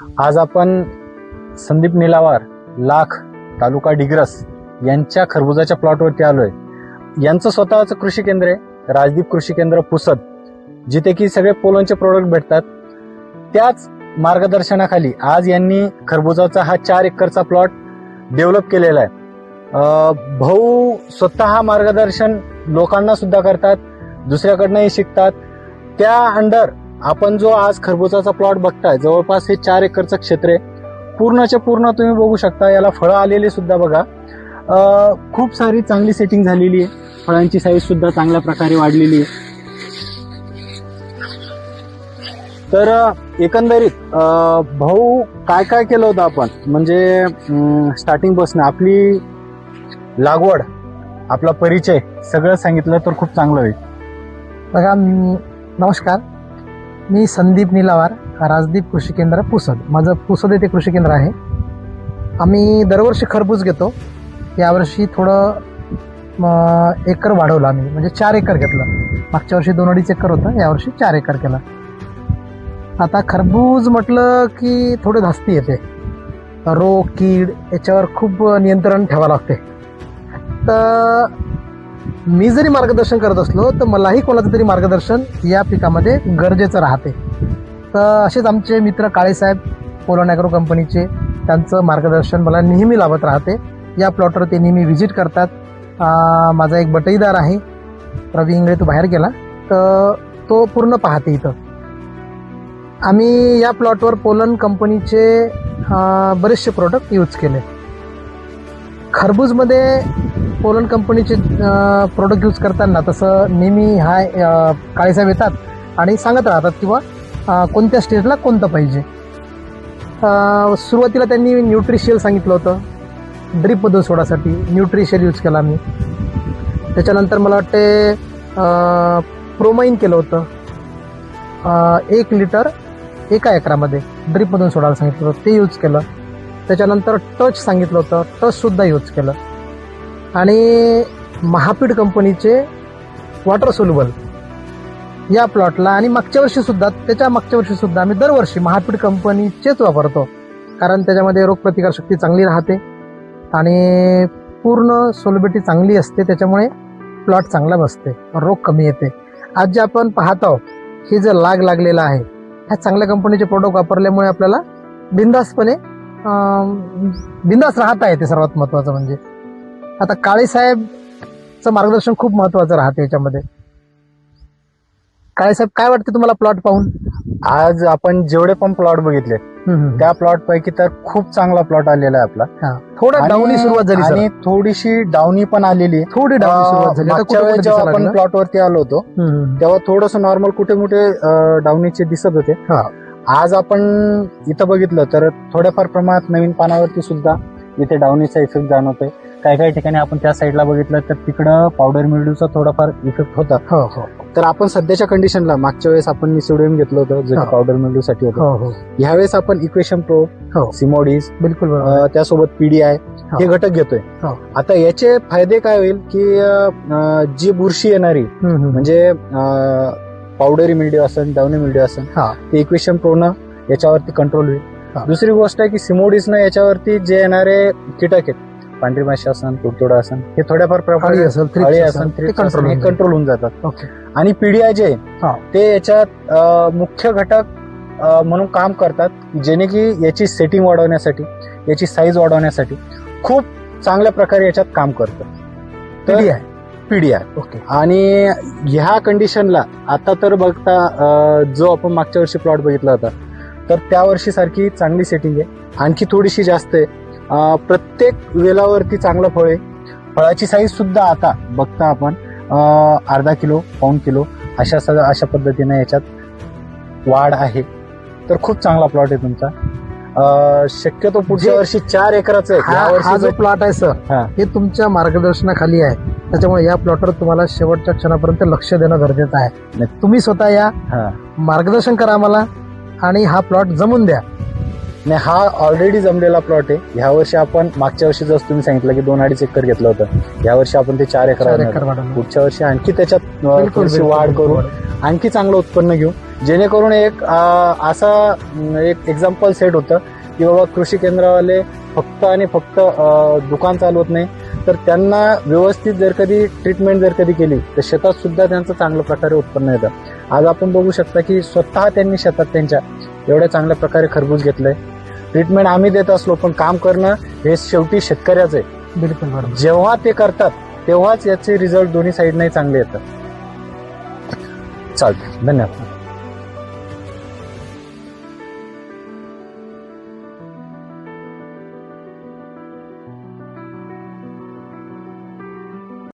आज आपण संदीप निलावार लाख तालुका डिग्रस यांच्या खरबुजाच्या प्लॉटवरती आलोय. यांचं स्वतःचं कृषी केंद्र आहे, राजदीप कृषी केंद्र पुसद, जिथे की सगळे पोलनचे प्रोडक्ट भेटतात. त्याच मार्गदर्शनाखाली आज यांनी खरबुजाचा हा 4 एकरचा प्लॉट डेव्हलप केलेला आहे. भाऊ स्वतः हा मार्गदर्शन लोकांना सुद्धा करतात, दुसऱ्याकडनंही शिकतात. त्या अंडर आपण जो आज खरबुजाचा प्लॉट बघताय, जवळपास हे 4 एकरचं क्षेत्र आहे. पूर्णच्या पूर्ण तुम्ही बघू शकता, याला फळं आलेली सुद्धा बघा. खूप सारी चांगली सेटिंग झालेली आहे, फळांची साईज सुद्धा चांगल्या प्रकारे वाढलेली आहे. तर एकंदरीत भाऊ काय काय केलं होतं आपण, म्हणजे स्टार्टिंग पासून आपली लागवड, आपला परिचय सगळं सांगितलं तर खूप चांगलं होईल. बघा, नमस्कार, मी संदीप निलावार, राजदीप कृषी केंद्र पुसद. माझं पुसद येथे कृषी केंद्र आहे. आम्ही दरवर्षी खरबूज घेतो. यावर्षी थोडं एकर वाढवलं आम्ही, म्हणजे 4 एकर घेतलं. मागच्या वर्षी 2-2.5 एकर होतं, यावर्षी 4 एकर केलं. आता खरबूज म्हटलं की थोडे धास्ती येते, रोग कीड याच्यावर खूप नियंत्रण ठेवावं लागते. तर मी जरी मार्गदर्शन करत असलो तर मलाही कोणाचं तरी मार्गदर्शन या पिकामध्ये गरजेचं राहते. तर असेच आमचे मित्र काळेसाहेब पोलन ॲग्रो कंपनीचे, त्यांचं मार्गदर्शन मला नेहमी लाभत राहते. या प्लॉटवर ते नेहमी व्हिजिट करतात. माझा एक बटईदार आहे रवी इंगळे, तो बाहेर गेला, तर तो पूर्ण पाहते इथं. आम्ही या प्लॉटवर पोलन कंपनीचे बरेचसे प्रोडक्ट यूज केले. खरबूजमध्ये पोलन कंपनीचे प्रोडक्ट यूज करताना तसं नेहमी काळेसाहेब येतात आणि सांगत राहतात किंवा कोणत्या स्टेजला कोणतं पाहिजे. सुरुवातीला त्यांनी न्यूट्रिशियल सांगितलं होतं, ड्रीपमधून सोडासाठी न्यूट्रिशियल यूज केला मी. त्याच्यानंतर मला वाटते प्रोमाइन केलं होतं, 1 लिटर 1 एकरामध्ये ड्रीपमधून सोडायला सांगितलं होतं, ते यूज केलं. त्याच्यानंतर टच सांगितलं होतं, टचसुद्धा यूज केलं. आणि महापीड कंपनीचे वॉटर सोल्युबल या प्लॉटला, आणि मागच्या वर्षीसुद्धा आम्ही दरवर्षी महापीड कंपनीचेच वापरतो, कारण त्याच्यामध्ये रोगप्रतिकारशक्ती चांगली राहते आणि पूर्ण सोल्युबिलिटी चांगली असते. त्याच्यामुळे प्लॉट चांगला बसते, रोग कमी येते. आज जे आपण पाहत आहोत, हे जे लागलेलं आहे, ह्या चांगल्या कंपनीचे प्रोडक्ट वापरल्यामुळे आपल्याला बिंदास राहता येते. सर्वात महत्वाचं म्हणजे आता काळेसाहेबचं मार्गदर्शन खूप महत्वाचं राहते याच्यामध्ये. काळेसाहेब, काय वाटते तुम्हाला प्लॉट पाहून? आज आपण जेवढे पण प्लॉट बघितले त्या प्लॉट पैकी तर खूप चांगला प्लॉट आलेला आहे आपला. थोडा डाऊनी सुरुवात झाली आणि थोडीशी डाऊनी पण आलेली आहे. थोडी डाऊनी सुरुवात झाली. मागच्या वेळेस जेव्हा आपण प्लॉट वरती आलो होतो तेव्हा थोडस नॉर्मल कुठे कुठे डाऊनीचे दिसत होते. आज आपण इथं बघितलं तर थोड्याफार प्रमाणात नवीन पानावरती सुद्धा इथे डाऊनीचा इफेक्ट जाणवतोय. काही ठिकाणी आपण त्या साईडला बघितलं तर तिकडं पावडर मिल्ड्यूचा थोडाफार इफेक्ट होता. तर आपण सध्याच्या कंडिशनला, मागच्या वेळेस आपण मिसोडियम घेतलं होतं जे पावडर मिल्ड्यू साठी होतं, ह्यावेळेस आपण इक्वेशन प्रो, सिमोडीज, बिलकुल त्यासोबत पीडीआय हे घटक घेतोय. आता याचे फायदे काय होईल की जी बुरशी येणारी, म्हणजे पावडरी मिल्ड्यू असेल, डाऊनी मिल्ड्यू असेल, ते इक्वेशन प्रोनं याच्यावरती कंट्रोल होईल. दुसरी गोष्ट आहे की सिमोडीजनं याच्यावरती जे येणारे कीटक आहेत, पांढरी माशी असेल, तुडतुडा असेल, हे थोड्याफार प्रमाणात कंट्रोल होऊन जातात. आणि पीडीआय जे ते याच्यात मुख्य घटक म्हणून काम करतात, जेणे की याची सेटिंग वाढवण्यासाठी, याची साईज वाढवण्यासाठी खूप चांगल्या प्रकारे याच्यात काम करतं. पीडीआय आणि ह्या कंडिशनला आता तर बघता, जो आपण मागच्या वर्षी प्लॉट बघितला होता तर त्या वर्षी सारखी चांगली सेटिंग आहे, आणखी थोडीशी जास्त आहे. प्रत्येक वेलावरती चांगलं फळ आहे. फळाची साईज सुद्धा आता बघता आपण 1/2 किलो, 1 किलो अशा पद्धतीने याच्यात वाढ आहे. तर खूप चांगला प्लॉट आहे तुमचा. शक्यतो पुढच्या वर्षी 4 एकराचा आहे. हा जो प्लॉट आहे सर, हे तुमच्या मार्गदर्शनाखाली आहे. त्याच्यामुळे या प्लॉटवर तुम्हाला शेवटच्या क्षणापर्यंत लक्ष देणं गरजेचं आहे. तुम्ही स्वतः या, मार्गदर्शन करा आम्हाला आणि हा प्लॉट जमून द्या. नाही, हा ऑलरेडी जमलेला प्लॉट आहे. ह्या वर्षी आपण, मागच्या वर्षी जसं तुम्ही सांगितलं की 2-2.5 एकर घेतलं होतं, या वर्षी आपण ते 4 एकर. पुढच्या वर्षी आणखी त्याच्यात वाढ करू आणखी चांगलं उत्पन्न घेऊ, जेणेकरून एक असा एक एक्झाम्पल सेट होतं की बाबा कृषी केंद्रावाले फक्त आणि फक्त दुकान चालवत नाही, तर त्यांना व्यवस्थित जर कधी ट्रीटमेंट जर कधी केली तर शेतात सुद्धा त्यांचं चांगल्या प्रकारे उत्पन्न येतं. आज आपण बघू शकता की स्वतः त्यांनी शेतात त्यांच्या एवढ्या चांगल्या प्रकारे खरबूज घेतलंय. ट्रीटमेंट आम्ही देत असलो पण काम करणं हे शेवटी शेतकऱ्याचं आहे. बिलकुल बरोबर. जेव्हा ते करतात तेव्हाच याचे रिझल्ट दोन्ही साईडने चांगले येतात. चालतं, धन्यवाद.